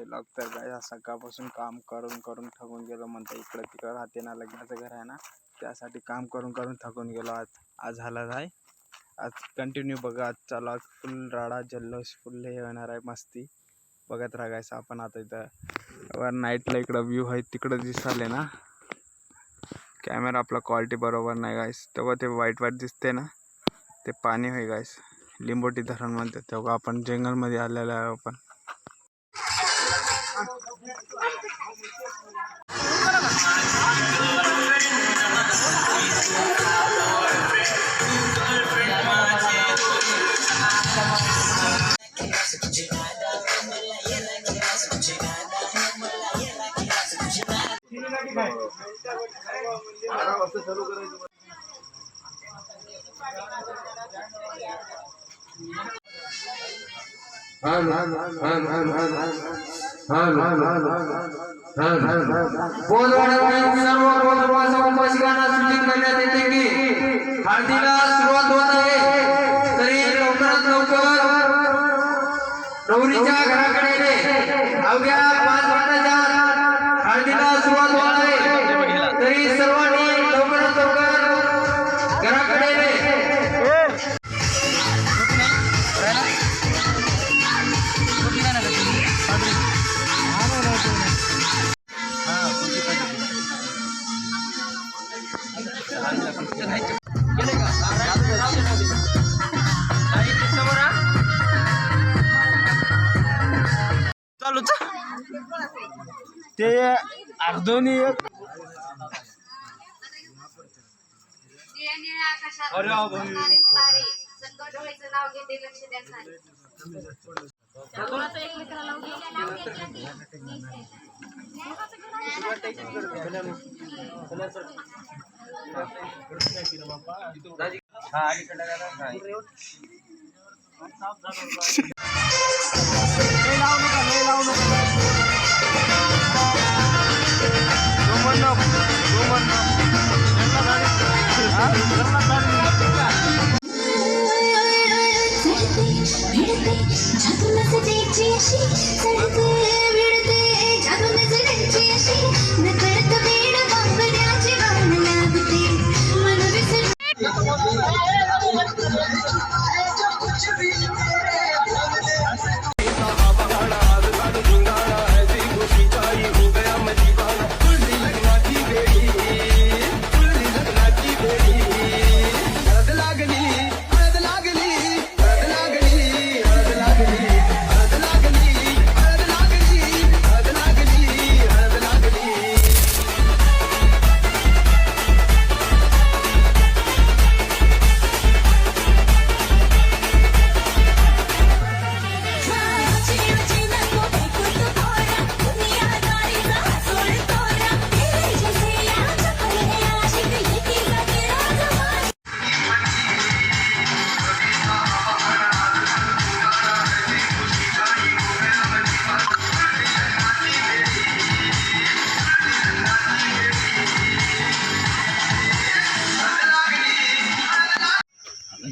Vlog. तर काय सकाळपासून काम करून करून थकून गेलो म्हणता. इकडं तिकडं राहते ना, लग्नाचं घर आहे ना, त्यासाठी काम करून करून थकून गेलो. आज झाला आहे. आज कंटिन्यू बघा, आज चालू आज फुल राडा जल्लोष फुल हे होणार आहे. मस्ती बघत राहायचं आपण. आता इथं वर नाईटला इकडं व्ह्यू आहे तिकडं दिसाले ना. कॅमेरा आपला क्वालिटी बरोबर नाही गाईस. तेव्हा ते वाईट वाईट दिसते ना, ते पाणी होय गाईस. लिंबोटी धरण म्हणते. तेव्हा आपण जंगलमध्ये आलेलो आहे आपण. हळदीला सुरुवात होत आहे. तरी लवकरात लवकर नवरीच्या घराकडे अवघ्या 5 मिनिटाच्या हळदीला सुरुवात होत आहे. तरी सर्वांनी लवकरात लवकर घराकडे चालूच ते अर्धोनी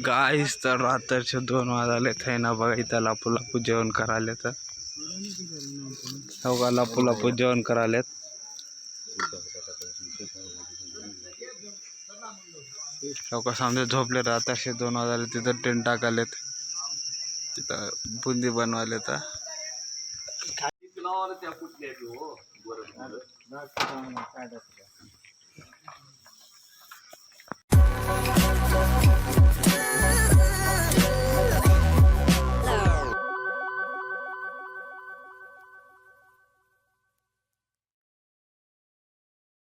गाईस. तर रात्रीचे 2 वाजलेत आहे ना बघा. इथं लापू लापू जेवण करायला तर हो का, लापू लापू जेवण करायलेत. हो का, सामने झोपले. रात्रीचे 2 वाजले. तिथं टेंट टाकालेत, तिथं बुंदी बनवाले तर